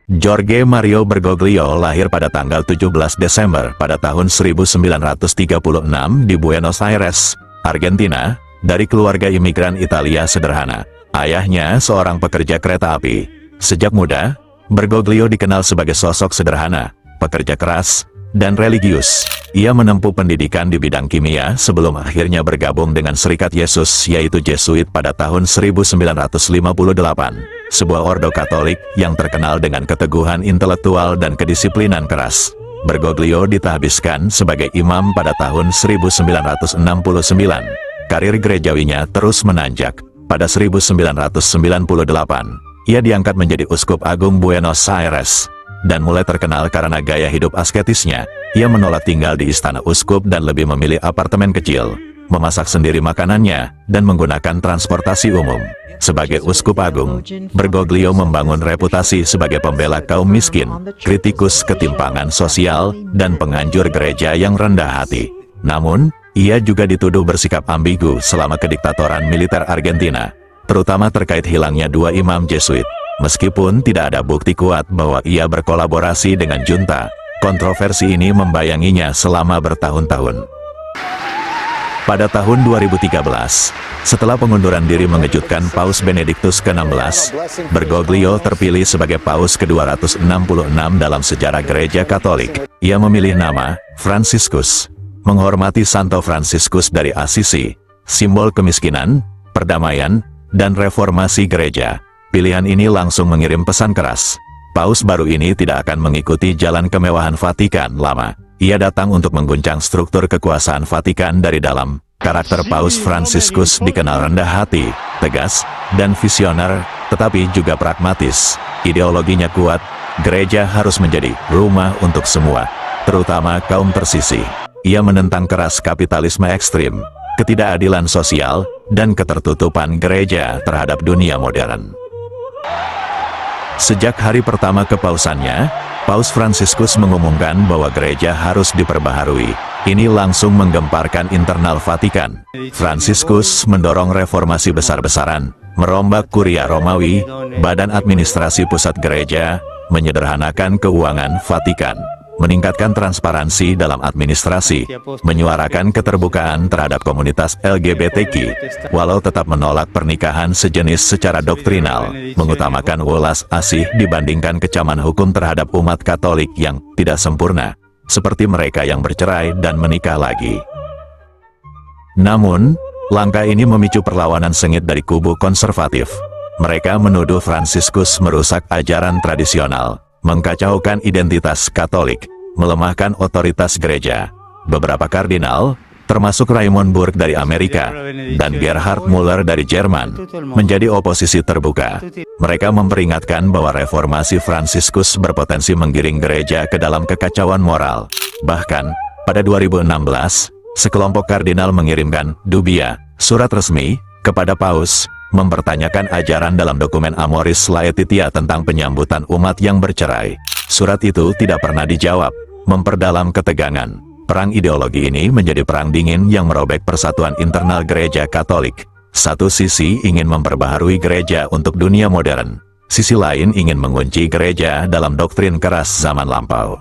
Jorge Mario Bergoglio lahir pada tanggal 17 Desember pada tahun 1936 di Buenos Aires, Argentina, dari keluarga imigran Italia sederhana. Ayahnya seorang pekerja kereta api. Sejak muda, Bergoglio dikenal sebagai sosok sederhana, pekerja keras, dan religius. Ia menempuh pendidikan di bidang kimia sebelum akhirnya bergabung dengan Serikat Yesus yaitu Jesuit pada tahun 1958, sebuah ordo Katolik yang terkenal dengan keteguhan intelektual dan kedisiplinan keras. Bergoglio ditahbiskan sebagai imam pada tahun 1969. Karir gerejawinya terus menanjak. Pada 1998, ia diangkat menjadi Uskup Agung Buenos Aires, dan mulai terkenal karena gaya hidup asketisnya. Ia menolak tinggal di istana uskup dan lebih memilih apartemen kecil, memasak sendiri makanannya, dan menggunakan transportasi umum. Sebagai Uskup Agung, Bergoglio membangun reputasi sebagai pembela kaum miskin, kritikus ketimpangan sosial, dan penganjur gereja yang rendah hati. Namun, ia juga dituduh bersikap ambigu selama kediktatoran militer Argentina, terutama terkait hilangnya 2 imam Jesuit. Meskipun tidak ada bukti kuat bahwa ia berkolaborasi dengan junta, kontroversi ini membayanginya selama bertahun-tahun. Pada tahun 2013, setelah pengunduran diri mengejutkan Paus Benediktus ke-16, Bergoglio terpilih sebagai Paus ke-266 dalam sejarah Gereja Katolik. Ia memilih nama Franciscus, menghormati Santo Fransiskus dari Assisi, simbol kemiskinan, perdamaian, dan reformasi gereja. Pilihan ini langsung mengirim pesan keras. Paus baru ini tidak akan mengikuti jalan kemewahan Vatikan lama. Ia datang untuk mengguncang struktur kekuasaan Vatikan dari dalam. Karakter Paus Fransiskus dikenal rendah hati, tegas, dan visioner, tetapi juga pragmatis. Ideologinya kuat, gereja harus menjadi rumah untuk semua, terutama kaum tersisih. Ia menentang keras kapitalisme ekstrim, ketidakadilan sosial, dan ketertutupan gereja terhadap dunia modern. Sejak hari pertama kepausannya, Paus Fransiskus mengumumkan bahwa gereja harus diperbaharui. Ini langsung menggemparkan internal Vatikan. Fransiskus mendorong reformasi besar-besaran, merombak Kuria Romawi, badan administrasi pusat gereja, menyederhanakan keuangan Vatikan, meningkatkan transparansi dalam administrasi, menyuarakan keterbukaan terhadap komunitas LGBTQ, walau tetap menolak pernikahan sejenis secara doktrinal, mengutamakan welas asih dibandingkan kecaman hukum terhadap umat Katolik yang tidak sempurna, seperti mereka yang bercerai dan menikah lagi. Namun, langkah ini memicu perlawanan sengit dari kubu konservatif. Mereka menuduh Fransiskus merusak ajaran tradisional, mengkacaukan identitas Katolik, melemahkan otoritas gereja. Beberapa kardinal, termasuk Raymond Burke dari Amerika, dan Gerhard Müller dari Jerman, menjadi oposisi terbuka. Mereka memperingatkan bahwa reformasi Fransiskus berpotensi menggiring gereja ke dalam kekacauan moral. Bahkan, pada 2016, sekelompok kardinal mengirimkan Dubia, surat resmi, kepada Paus, mempertanyakan ajaran dalam dokumen Amoris Laetitia tentang penyambutan umat yang bercerai. Surat itu tidak pernah dijawab, memperdalam ketegangan. Perang ideologi ini menjadi perang dingin yang merobek persatuan internal gereja Katolik. Satu sisi ingin memperbaharui gereja untuk dunia modern, sisi lain ingin mengunci gereja dalam doktrin keras zaman lampau.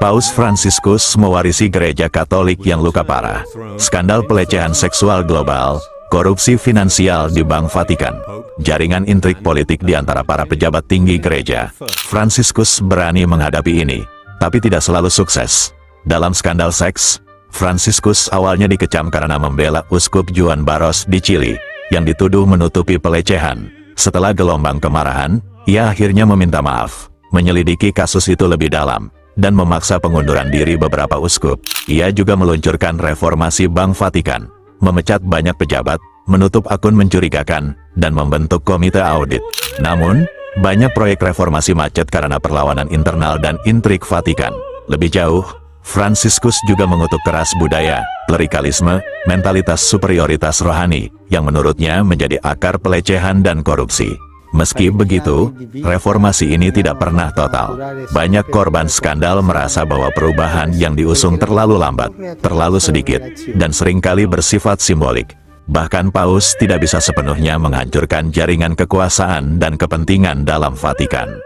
Paus Fransiskus mewarisi gereja Katolik yang luka parah, skandal pelecehan seksual global, korupsi finansial di Bank Vatikan, jaringan intrik politik di antara para pejabat tinggi gereja. Fransiskus berani menghadapi ini, tapi tidak selalu sukses. Dalam skandal seks, Fransiskus awalnya dikecam karena membela Uskup Juan Barros di Chili, yang dituduh menutupi pelecehan. Setelah gelombang kemarahan, ia akhirnya meminta maaf, menyelidiki kasus itu lebih dalam, dan memaksa pengunduran diri beberapa uskup. Ia juga meluncurkan reformasi Bank Vatikan, memecat banyak pejabat, menutup akun mencurigakan, dan membentuk komite audit. Namun, banyak proyek reformasi macet karena perlawanan internal dan intrik Vatikan. Lebih jauh, Fransiskus juga mengutuk keras budaya, klerikalisme, mentalitas superioritas rohani, yang menurutnya menjadi akar pelecehan dan korupsi. Meski begitu, reformasi ini tidak pernah total. Banyak korban skandal merasa bahwa perubahan yang diusung terlalu lambat, terlalu sedikit, dan seringkali bersifat simbolik. Bahkan Paus tidak bisa sepenuhnya menghancurkan jaringan kekuasaan dan kepentingan dalam Vatikan.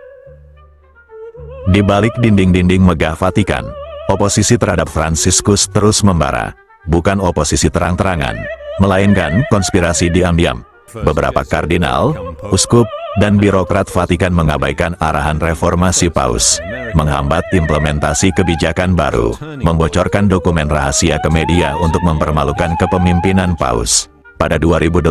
Di balik dinding-dinding megah Vatikan, oposisi terhadap Fransiskus terus membara. Bukan oposisi terang-terangan, melainkan konspirasi diam-diam. Beberapa kardinal, uskup, dan birokrat Vatikan mengabaikan arahan reformasi Paus, menghambat implementasi kebijakan baru, membocorkan dokumen rahasia ke media untuk mempermalukan kepemimpinan Paus. Pada 2018,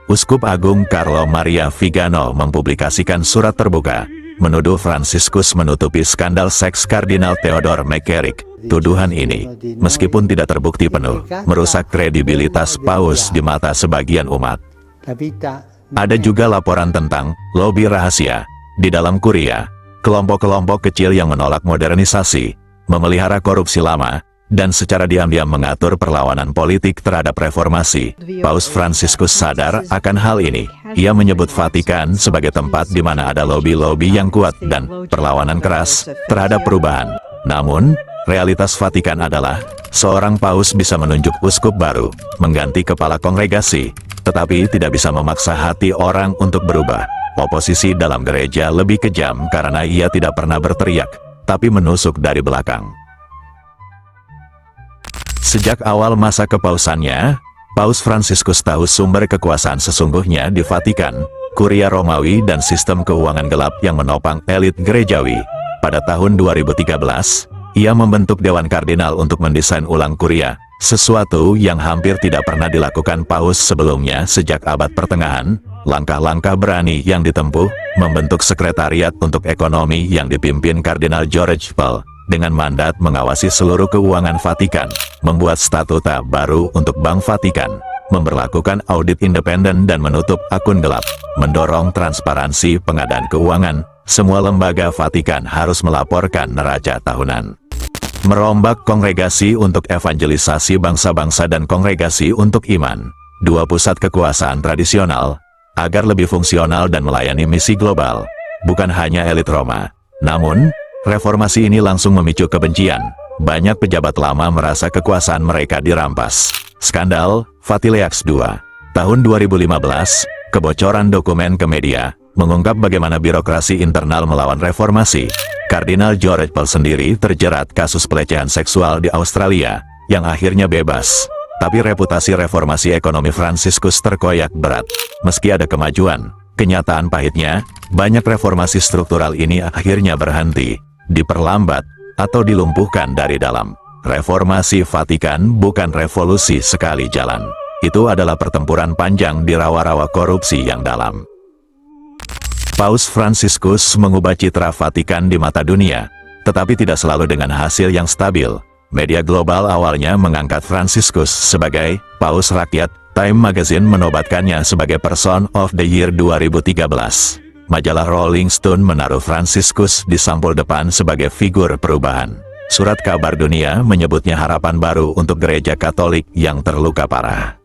Uskup Agung Carlo Maria Vigano mempublikasikan surat terbuka, menuduh Fransiskus menutupi skandal seks Kardinal Theodore McCarrick. Tuduhan ini, meskipun tidak terbukti penuh, merusak kredibilitas Paus di mata sebagian umat. Ada juga laporan tentang lobi rahasia di dalam Kuria, kelompok-kelompok kecil yang menolak modernisasi, memelihara korupsi lama, dan secara diam-diam mengatur perlawanan politik terhadap reformasi. Paus Fransiskus sadar akan hal ini. Ia menyebut Vatikan sebagai tempat di mana ada lobi-lobi yang kuat dan perlawanan keras terhadap perubahan. Namun, realitas Vatikan adalah, seorang paus bisa menunjuk uskup baru, mengganti kepala kongregasi, tetapi tidak bisa memaksa hati orang untuk berubah. Oposisi dalam gereja lebih kejam karena ia tidak pernah berteriak, tapi menusuk dari belakang. Sejak awal masa kepausannya, Paus Fransiskus tahu sumber kekuasaan sesungguhnya di Vatikan, Kuria Romawi dan sistem keuangan gelap yang menopang elit gerejawi. Pada tahun 2013, ia membentuk Dewan Kardinal untuk mendesain ulang Kuria, sesuatu yang hampir tidak pernah dilakukan Paus sebelumnya sejak abad pertengahan. Langkah-langkah berani yang ditempuh, membentuk sekretariat untuk ekonomi yang dipimpin Kardinal George Pell, dengan mandat mengawasi seluruh keuangan Vatikan, membuat statuta baru untuk Bank Vatikan, memberlakukan audit independen dan menutup akun gelap, mendorong transparansi pengadaan keuangan. Semua lembaga Vatikan harus melaporkan neraca tahunan. Merombak kongregasi untuk evangelisasi bangsa-bangsa dan kongregasi untuk iman, dua pusat kekuasaan tradisional, agar lebih fungsional dan melayani misi global. Bukan hanya elit Roma, namun, reformasi ini langsung memicu kebencian. Banyak pejabat lama merasa kekuasaan mereka dirampas. Skandal Vatileaks II. Tahun 2015, kebocoran dokumen ke media mengungkap bagaimana birokrasi internal melawan reformasi. Kardinal George Pell sendiri terjerat kasus pelecehan seksual di Australia, yang akhirnya bebas. Tapi reputasi reformasi ekonomi Fransiskus terkoyak berat. Meski ada kemajuan, kenyataan pahitnya, banyak reformasi struktural ini akhirnya berhenti, diperlambat, atau dilumpuhkan dari dalam. Reformasi Vatikan bukan revolusi sekali jalan. Itu adalah pertempuran panjang di rawa-rawa korupsi yang dalam. Paus Fransiskus mengubah citra Vatikan di mata dunia, tetapi tidak selalu dengan hasil yang stabil. Media global awalnya mengangkat Fransiskus sebagai Paus Rakyat. Time Magazine menobatkannya sebagai Person of the Year 2013. Majalah Rolling Stone menaruh Fransiskus di sampul depan sebagai figur perubahan. Surat Kabar Dunia menyebutnya harapan baru untuk gereja Katolik yang terluka parah.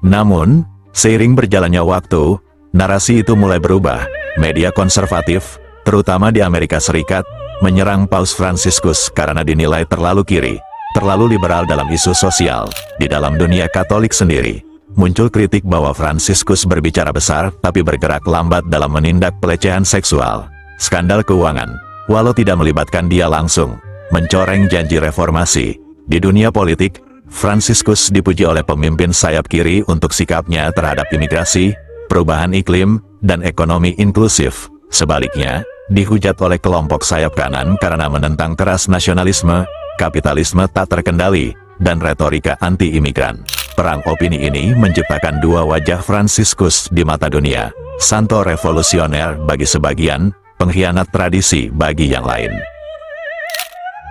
Namun, seiring berjalannya waktu, narasi itu mulai berubah. Media konservatif, terutama di Amerika Serikat, menyerang Paus Fransiskus karena dinilai terlalu kiri, terlalu liberal dalam isu sosial. Di dalam dunia Katolik sendiri, muncul kritik bahwa Fransiskus berbicara besar tapi bergerak lambat dalam menindak pelecehan seksual. Skandal keuangan, walau tidak melibatkan dia langsung, mencoreng janji reformasi. Di dunia politik, Fransiskus dipuji oleh pemimpin sayap kiri untuk sikapnya terhadap imigrasi, perubahan iklim, dan ekonomi inklusif. Sebaliknya, dihujat oleh kelompok sayap kanan karena menentang keras nasionalisme, kapitalisme tak terkendali, dan retorika anti-imigran. Perang opini ini menciptakan dua wajah Fransiskus di mata dunia. Santo revolusioner bagi sebagian, pengkhianat tradisi bagi yang lain.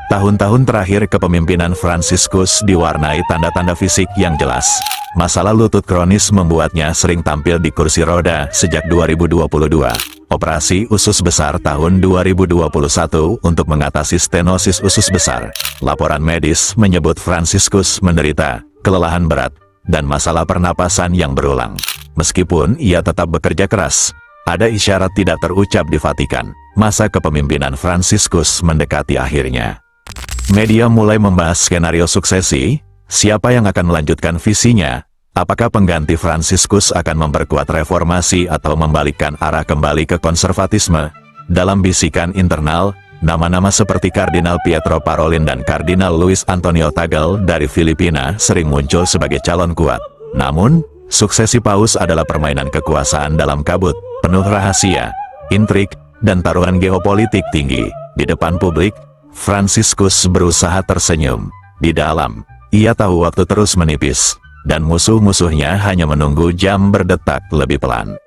Tahun-tahun terakhir kepemimpinan Fransiskus diwarnai tanda-tanda fisik yang jelas. Masalah lutut kronis membuatnya sering tampil di kursi roda sejak 2022. Operasi usus besar tahun 2021 untuk mengatasi stenosis usus besar. Laporan medis menyebut Fransiskus menderita kelelahan berat dan masalah pernapasan yang berulang. Meskipun ia tetap bekerja keras, ada isyarat tidak terucap di Vatikan. Masa kepemimpinan Fransiskus mendekati akhirnya. Media mulai membahas skenario suksesi. Siapa yang akan melanjutkan visinya? Apakah pengganti Fransiskus akan memperkuat reformasi atau membalikkan arah kembali ke konservatisme? Dalam bisikan internal, Nama-nama seperti Kardinal Pietro Parolin dan Kardinal Luis Antonio Tagle dari Filipina sering muncul sebagai calon kuat. Namun, suksesi paus adalah permainan kekuasaan dalam kabut, penuh rahasia, intrik, dan taruhan geopolitik tinggi. Di depan publik, Franciscus berusaha tersenyum. Di dalam, ia tahu waktu terus menipis, dan musuh-musuhnya hanya menunggu jam berdetak lebih pelan.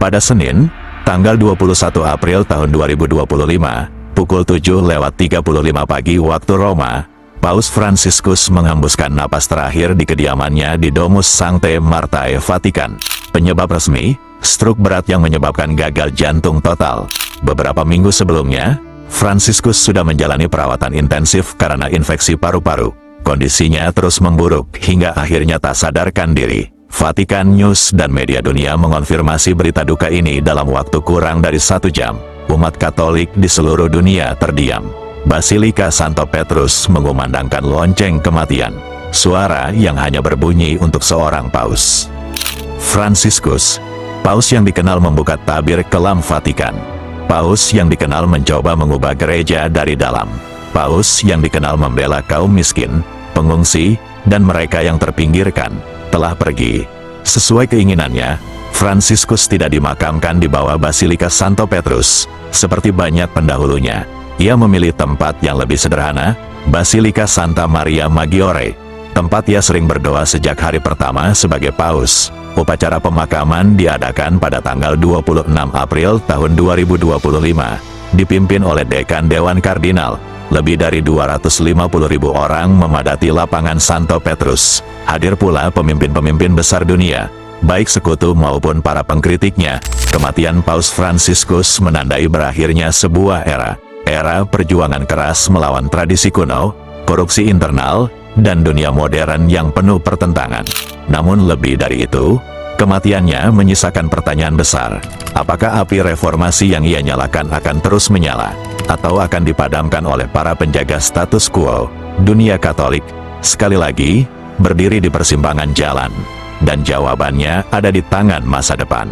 Pada Senin, tanggal 21 April tahun 2025, pukul 7:35 pagi waktu Roma, Paus Franciscus menghembuskan napas terakhir di kediamannya di Domus Sanctae Marthae, Vatikan. Penyebab resmi, stroke berat yang menyebabkan gagal jantung total. Beberapa minggu sebelumnya, Franciscus sudah menjalani perawatan intensif karena infeksi paru-paru. Kondisinya terus memburuk hingga akhirnya tak sadarkan diri. Vatikan News dan media dunia mengonfirmasi berita duka ini dalam waktu kurang dari 1 jam. Umat Katolik di seluruh dunia terdiam. Basilika Santo Petrus mengumandangkan lonceng kematian. Suara yang hanya berbunyi untuk seorang paus. Franciscus, paus yang dikenal membuka tabir kelam Vatikan. Paus yang dikenal mencoba mengubah gereja dari dalam. Paus yang dikenal membela kaum miskin, pengungsi, dan mereka yang terpinggirkan, telah pergi. Sesuai keinginannya, Franciscus tidak dimakamkan di bawah Basilika Santo Petrus, seperti banyak pendahulunya. Ia memilih tempat yang lebih sederhana, Basilika Santa Maria Maggiore. Tempat ia sering berdoa sejak hari pertama sebagai paus. Upacara pemakaman diadakan pada tanggal 26 April tahun 2025, dipimpin oleh Dekan Dewan Kardinal. Lebih dari 250.000 orang memadati lapangan Santo Petrus. Hadir pula pemimpin-pemimpin besar dunia, baik sekutu maupun para pengkritiknya. Kematian Paus Franciscus menandai berakhirnya sebuah era. Era perjuangan keras melawan tradisi kuno, korupsi internal, dan dunia modern yang penuh pertentangan. Namun lebih dari itu, kematiannya menyisakan pertanyaan besar. Apakah api reformasi yang ia nyalakan akan terus menyala? Atau akan dipadamkan oleh para penjaga status quo? Dunia Katolik, sekali lagi, berdiri di persimpangan jalan. Dan jawabannya ada di tangan masa depan.